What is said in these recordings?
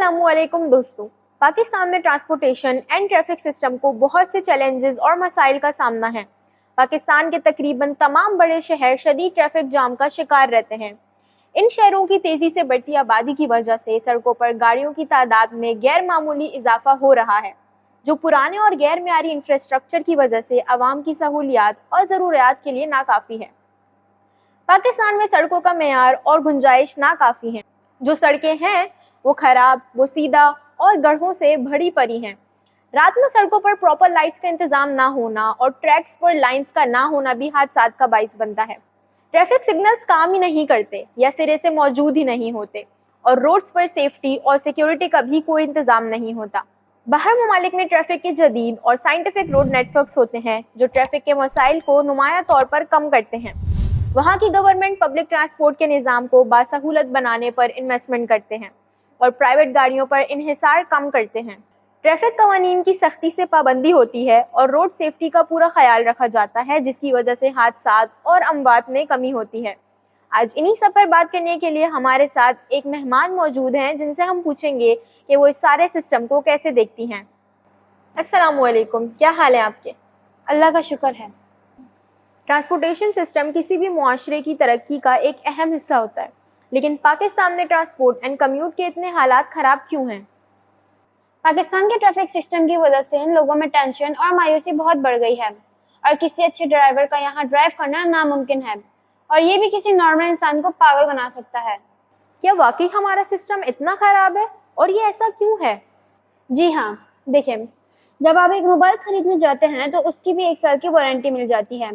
अस्सलामुअलैकुम दोस्तों। पाकिस्तान में ट्रांसपोर्टेशन एंड ट्रैफिक सिस्टम को बहुत से चैलेंजेस और मसाइल का सामना है। पाकिस्तान के तकरीबन तमाम बड़े शहर शदीद ट्रैफिक जाम का शिकार रहते हैं। इन शहरों की तेज़ी से बढ़ती आबादी की वजह से सड़कों पर गाड़ियों की तादाद में गैर मामूली इजाफा हो रहा है, जो पुराने और गैर मेयारी इंफ्रास्ट्रक्चर की वजह से आवाम की सहूलियात और ज़रूरियात के लिए नाकाफ़ी है। पाकिस्तान में सड़कों का मेयार और गुंजाइश नाकाफ़ी है। जो सड़कें हैं वो खराब, बोसीदा और गड्ढों से भरी पड़ी हैं। रात में सड़कों पर प्रॉपर लाइट्स का इंतजाम ना होना और ट्रैक्स पर लाइंस का ना होना भी हादसात का बाइस बनता है। ट्रैफिक सिग्नल्स काम ही नहीं करते या सिरे से मौजूद ही नहीं होते और रोड्स पर सेफ्टी और सिक्योरिटी का भी कोई इंतजाम नहीं होता। बाहर ममालिक में ट्रैफिक के जदीद और साइंटिफिक रोड नेटवर्क्स होते हैं जो ट्रैफिक के मसाइल को नुमाया तौर पर कम करते हैं। वहाँ की गवर्नमेंट पब्लिक ट्रांसपोर्ट के निज़ाम को बासहूलत बनाने पर इन्वेस्टमेंट करते हैं और प्राइवेट गाड़ियों पर इन्हिसार कम करते हैं। ट्रैफिक कवानीन की सख्ती से पाबंदी होती है और रोड सेफ्टी का पूरा ख्याल रखा जाता है, जिसकी वजह से हादसात और अमवात में कमी होती है। आज इन्हीं सब पर बात करने के लिए हमारे साथ एक मेहमान मौजूद हैं, जिनसे हम पूछेंगे कि वो इस सारे सिस्टम को कैसे देखती हैं। अस्सलामुअलैकुम, क्या हाल है आपके? अल्लाह का शुक्र है। ट्रांसपोर्टेशन सिस्टम किसी भी मुआशरे की तरक्की का एक अहम हिस्सा होता है, लेकिन पाकिस्तान में ट्रांसपोर्ट एंड कम्यूट के इतने हालात ख़राब क्यों हैं? पाकिस्तान के ट्रैफिक सिस्टम की वजह से लोगों में टेंशन और मायूसी बहुत बढ़ गई है और किसी अच्छे ड्राइवर का यहाँ ड्राइव करना नामुमकिन है और ये भी किसी नॉर्मल इंसान को पागल बना सकता है। क्या वाकई हमारा सिस्टम इतना ख़राब है और ये ऐसा क्यों है? जी हाँ, देखिए, जब आप एक मोबाइल खरीदने जाते हैं तो उसकी भी 1 साल की वारंटी मिल जाती है,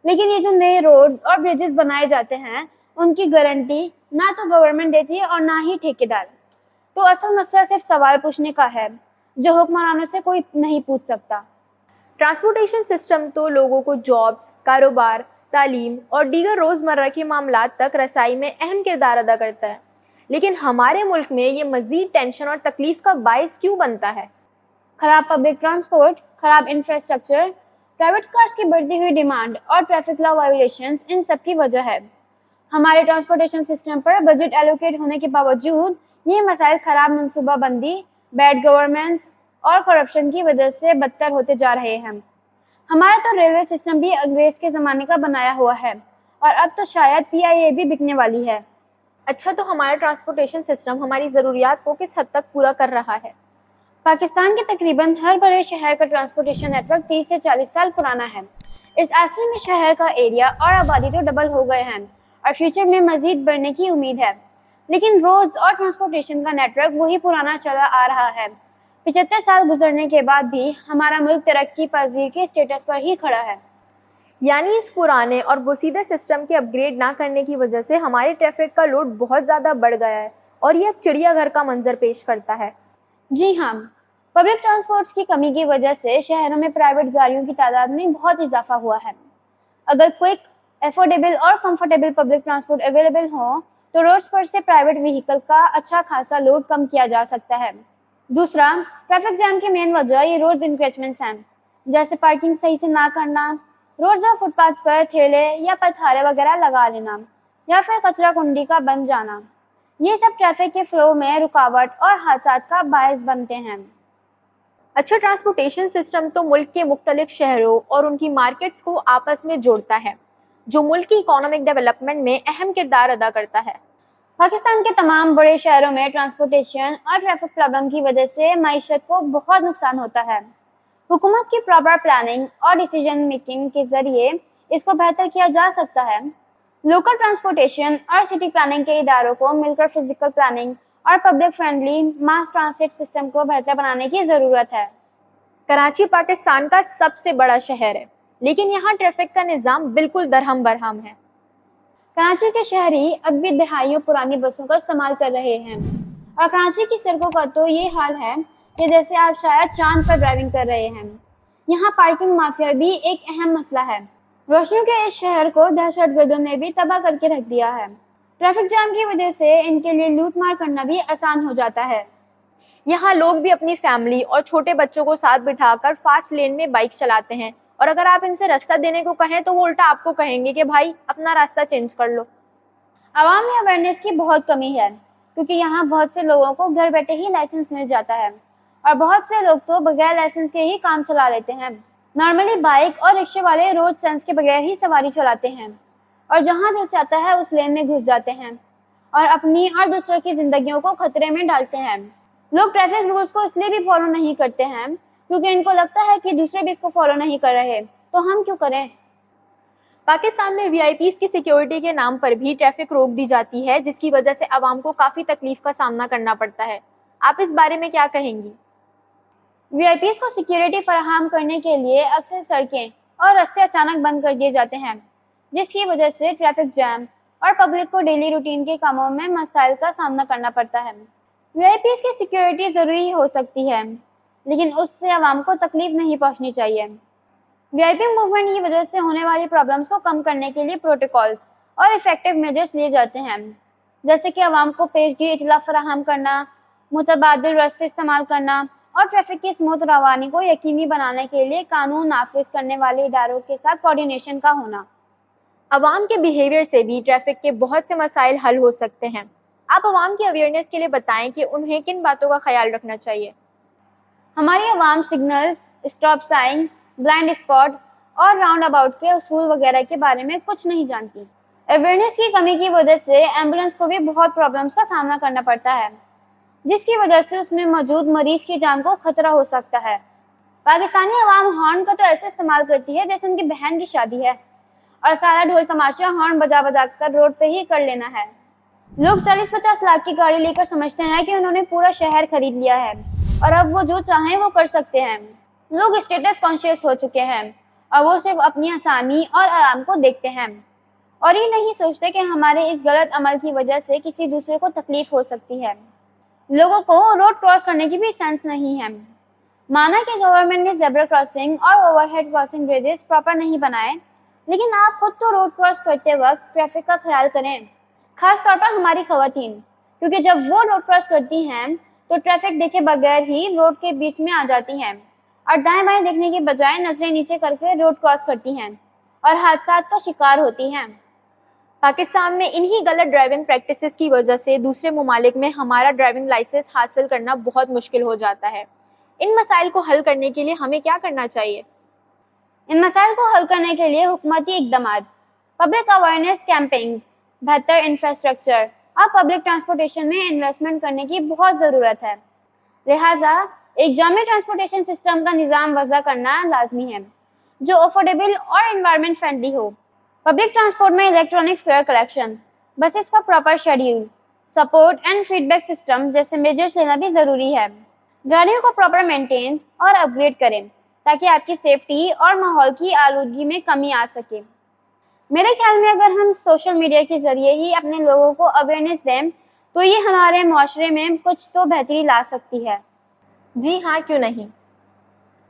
लेकिन ये जो नए रोड्स और ब्रिजेस बनाए जाते हैं उनकी गारंटी ना तो गवर्नमेंट देती है और ना ही ठेकेदार। तो असल मसला सिर्फ सवाल पूछने का है, जो हुक्मरानों से कोई नहीं पूछ सकता। ट्रांसपोर्टेशन सिस्टम तो लोगों को जॉब्स, कारोबार, तालीम और दीगर रोज़मर्रा के मामलात तक रसाई में अहम किरदार अदा करता है, लेकिन हमारे मुल्क में ये मज़ीद टेंशन और तकलीफ का बायस क्यों बनता है? खराब पब्लिक ट्रांसपोर्ट, खराब इंफ्रास्ट्रक्चर, प्राइवेट कार्स की बढ़ती हुई डिमांड और ट्रैफिक लॉ वायोलेशंस इन सब की वजह है। हमारे ट्रांसपोर्टेशन सिस्टम पर बजट एलोकेट होने के बावजूद ये मसाइल खराब मनसूबाबंदी, बैड गवर्नेंस और करप्शन की वजह से बदतर होते जा रहे हैं। हमारा तो रेलवे सिस्टम भी अंग्रेज के ज़माने का बनाया हुआ है और अब तो शायद PIA भी बिकने वाली है। अच्छा, तो हमारा ट्रांसपोर्टेशन सिस्टम हमारी ज़रूरियात को किस हद तक पूरा कर रहा है? पाकिस्तान के तकरीबन हर बड़े शहर का ट्रांसपोर्टेशन नेटवर्क 30 से 40 साल पुराना है। इस अरसे में शहर का एरिया और आबादी तो डबल हो गए हैं और फ्यूचर में मजीद बढ़ने की उम्मीद है, लेकिन रोड्स और ट्रांसपोर्टेशन का नेटवर्क वही पुराना चला आ रहा है। 75 साल गुजरने के बाद भी हमारा मुल्क तरक्की पजीर के स्टेटस पर ही खड़ा है। यानी इस पुराने और बोसीदा सिस्टम के अपग्रेड ना करने की वजह से हमारे ट्रैफिक का लोड बहुत ज़्यादा बढ़ गया है और ये अब चिड़ियाघर का मंजर पेश करता है। जी हाँ, पब्लिक ट्रांसपोर्ट्स की कमी की वजह से शहरों में प्राइवेट गाड़ियों की तादाद में बहुत इजाफा हुआ है। अगर क्विक, एफोर्डेबल और कंफर्टेबल पब्लिक ट्रांसपोर्ट अवेलेबल हो तो रोड्स पर से प्राइवेट व्हीकल का अच्छा खासा लोड कम किया जा सकता है। दूसरा, ट्रैफिक जाम की मेन वजह ये रोड्स इंक्रेचमेंट्स हैं, जैसे पार्किंग सही से ना करना, रोड्स और फुटपाथ पर ठेले या पथारे वगैरह लगा लेना या फिर कचरा कुंडी का बन जाना। ये सब ट्रैफिक के फ्लो में रुकावट और हादसात का बायस बनते हैं। अच्छा, ट्रांसपोर्टेशन सिस्टम तो मुल्क के मुख्तलिफ शहरों और उनकी मार्केट्स को आपस में जोड़ता है, जो मुल्क की इकोनॉमिक डेवलपमेंट में अहम किरदार अदा करता है। पाकिस्तान के तमाम बड़े शहरों में ट्रांसपोर्टेशन और ट्रैफिक प्रॉब्लम की वजह से मईशत को बहुत नुकसान होता है। हुकूमत की प्रॉपर प्लानिंग और डिसीजन मेकिंग के जरिए इसको बेहतर किया जा सकता है। लोकल ट्रांसपोर्टेशन और सिटी प्लानिंग के इदारों को मिलकर फिजिकल प्लानिंग और पब्लिक फ्रेंडली मास ट्रांसिट सिस्टम को बेहतर बनाने की ज़रूरत है। कराची पाकिस्तान का सबसे बड़ा शहर है, लेकिन यहाँ ट्रैफिक का निज़ाम बिल्कुल दरहम बरहम है। कराची के शहरी अब भी दहाइयों पुरानी बसों का इस्तेमाल कर रहे हैं और कराची की सड़कों का तो ये हाल है कि जैसे आप शायद चांद पर ड्राइविंग कर रहे हैं। यहाँ पार्किंग माफिया भी एक अहम मसला है। रोशनियों के इस शहर को दहशतगर्दों ने भी तबाह करके रख दिया है। ट्रैफिक जाम की वजह से इनके लिए लूट मार करना भी आसान हो जाता है। यहाँ लोग भी अपनी फैमिली और छोटे बच्चों को साथ बिठाकर फास्ट लेन में बाइक चलाते हैं और अगर आप इनसे रास्ता देने को कहें तो वो उल्टा आपको कहेंगे कि भाई अपना रास्ता चेंज कर लो। आवाम में अवेयरनेस की बहुत कमी है। क्योंकि यहाँ बहुत से लोगों को घर बैठे ही लाइसेंस मिल जाता है और बहुत से लोग तो बगैर लाइसेंस के ही काम चला लेते हैं। नॉर्मली बाइक और रिक्शे वाले रोड सेंस के बगैर ही सवारी चलाते हैं और जहाँ दिल चाहता है उस लेन में घुस जाते हैं और अपनी और दूसरों की जिंदगियों को खतरे में डालते हैं। लोग ट्रैफिक रूल्स को इसलिए भी फॉलो नहीं करते हैं क्योंकि इनको लगता है कि दूसरे भी इसको फॉलो नहीं कर रहे, तो हम क्यों करें। पाकिस्तान में वीआईपीज की सिक्योरिटी के नाम पर भी ट्रैफिक रोक दी जाती है, जिसकी वजह से आवाम को काफ़ी तकलीफ का सामना करना पड़ता है। आप इस बारे में क्या कहेंगी? वीआईपीज को सिक्योरिटी फराहम करने के लिए अक्सर सड़कें और रास्ते अचानक बंद कर दिए जाते हैं, जिसकी वजह से ट्रैफिक जैम और पब्लिक को डेली रूटीन के कामों में मसाइल का सामना करना पड़ता है। वीआईपीज की सिक्योरिटी ज़रूरी हो सकती है, लेकिन उससे आवाम को तकलीफ नहीं पहुंचनी चाहिए। वीआईपी मूवमेंट की वजह से होने वाली प्रॉब्लम्स को कम करने के लिए प्रोटोकॉल्स और इफेक्टिव मेजर्स लिए जाते हैं, जैसे कि आवाम को पेशगी इतला फराहम करना, मुतबादिल रास्ते इस्तेमाल करना और ट्रैफिक की स्मूथ रवानी को यकीनी बनाने के लिए कानून नाफिज करने वाले इदारों के साथ कोऑर्डिनेशन का होना। आवाम के बिहेवियर से भी ट्रैफिक के बहुत से मसाइल हल हो सकते हैं। आप आवाम की अवेयरनेस के लिए बताएं कि उन्हें किन बातों का ख्याल रखना चाहिए। हमारी आवाम signals, stop sign, blind spot और राउंड अबाउट के उसूल वगैरह के बारे में कुछ नहीं जानती। अवेयरनेस की कमी की वजह से एम्बुलेंस को भी बहुत प्रॉब्लम्स का सामना करना पड़ता है, जिसकी वजह से उसमें मौजूद मरीज की जान को खतरा हो सकता है। पाकिस्तानी आवाम हॉर्न का तो ऐसे इस्तेमाल करती है जैसे उनकी बहन की शादी है और सारा ढोल तमाशा हॉर्न बजा बजा कर रोड पे ही कर लेना है। लोग 40-50 लाख की गाड़ी लेकर समझते हैं कि उन्होंने पूरा शहर खरीद लिया है और अब वो जो चाहें वो कर सकते हैं। लोग स्टेटस कॉन्शियस हो चुके हैं और वो सिर्फ अपनी आसानी और आराम को देखते हैं और ये नहीं सोचते कि हमारे इस गलत अमल की वजह से किसी दूसरे को तकलीफ हो सकती है। लोगों को रोड क्रॉस करने की भी सेंस नहीं है। माना कि गवर्नमेंट ने जेब्रा क्रॉसिंग और ओवरहेड क्रॉसिंग ब्रिजेस प्रॉपर नहीं बनाए, लेकिन आप खुद तो रोड क्रॉस करते वक्त ट्रैफिक का ख्याल करें, खास तौर पर हमारी खवातीन, क्योंकि जब वो रोड क्रॉस करती हैं तो ट्रैफिक देखे बगैर ही रोड के बीच में आ जाती हैं और दाएं बाएं देखने के बजाय नजरें नीचे करके रोड क्रॉस करती हैं और हादसात का शिकार होती हैं। पाकिस्तान में इन्हीं गलत ड्राइविंग प्रैक्टिसेस की वजह से दूसरे ममालिक में हमारा ड्राइविंग लाइसेंस हासिल करना बहुत मुश्किल हो जाता है। इन मसाइल को हल करने के लिए हमें क्या करना चाहिए? इन मसाइल को हल करने के लिए हुकूमती इक़दामात, पब्लिक अवेयरनेस कैंपेन्स, बेहतर इंफ्रास्ट्रक्चर और पब्लिक ट्रांसपोर्टेशन में इन्वेस्टमेंट करने की बहुत ज़रूरत है। लिहाजा एक जामे ट्रांसपोर्टेशन सिस्टम का निज़ाम वज़ा करना लाजमी है जो अफोर्डेबल और एनवायरनमेंट फ्रेंडली हो। पब्लिक ट्रांसपोर्ट में इलेक्ट्रॉनिक फेयर कलेक्शन, बसेस का proper schedule, support and feedback system जैसे मेजर्स लेना भी ज़रूरी है। गाड़ियों को प्रॉपर मेंटेन और अपग्रेड करें ताकि आपकी सेफ्टी और माहौल की आलूदगी में कमी आ सके। मेरे ख्याल में अगर हम सोशल मीडिया के ज़रिए ही अपने लोगों को अवेयरनेस दें तो ये हमारे माशरे में कुछ तो बेहतरी ला सकती है। जी हाँ, क्यों नहीं।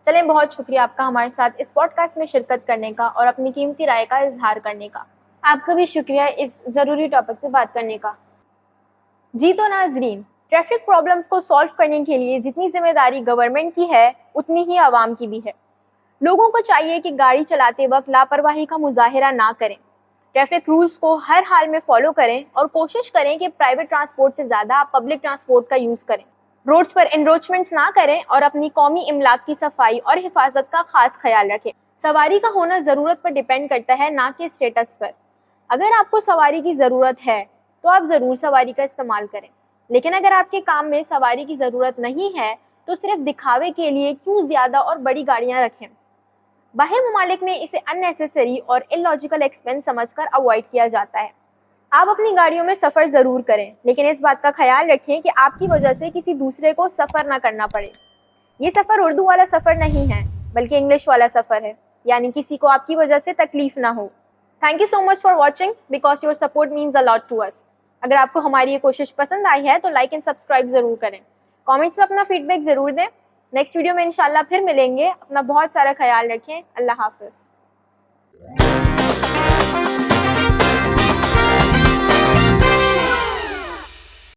चलें, बहुत शुक्रिया आपका हमारे साथ इस पॉडकास्ट में शिरकत करने का और अपनी कीमती राय का इजहार करने का। आपका भी शुक्रिया इस ज़रूरी टॉपिक पे बात करने का। जी तो नाजरीन, ट्रैफिक प्रॉब्लम्स को सॉल्व करने के लिए जितनी जिम्मेदारी गवर्नमेंट की है उतनी ही आवाम की भी है। लोगों को चाहिए कि गाड़ी चलाते वक्त लापरवाही का मुजाहिरा ना करें, ट्रैफिक रूल्स को हर हाल में फॉलो करें और कोशिश करें कि प्राइवेट ट्रांसपोर्ट से ज़्यादा आप पब्लिक ट्रांसपोर्ट का यूज़ करें। रोड्स पर एनरोचमेंट्स ना करें और अपनी कौमी इमलाक की सफाई और हिफाजत का खास ख्याल रखें। सवारी का होना ज़रूरत पर डिपेंड करता है, ना कि स्टेटस पर। अगर आपको सवारी की ज़रूरत है तो आप ज़रूर सवारी का इस्तेमाल करें, लेकिन अगर आपके काम में सवारी की ज़रूरत नहीं है तो सिर्फ दिखावे के लिए क्यों ज़्यादा और बड़ी गाड़ियाँ रखें। बाहर ममालिक में इसे अननेसेसरी और इलॉजिकल एक्सपेंस समझकर अवॉइड किया जाता है। आप अपनी गाड़ियों में सफ़र ज़रूर करें, लेकिन इस बात का ख्याल रखें कि आपकी वजह से किसी दूसरे को सफ़र ना करना पड़े। ये सफ़र उर्दू वाला सफ़र नहीं है, बल्कि इंग्लिश वाला सफ़र है, यानी किसी को आपकी वजह से तकलीफ ना हो। Thank you so much for watching, because your support means a lot to us. अगर आपको हमारी ये कोशिश पसंद आई है तो लाइक एंड सब्सक्राइब ज़रूर करें। कमेंट्स में अपना फीडबैक ज़रूर दें। नेक्स्ट वीडियो में इंशाल्लाह फिर मिलेंगे। अपना बहुत सारा ख्याल रखें। अल्लाह हाफ़िज़।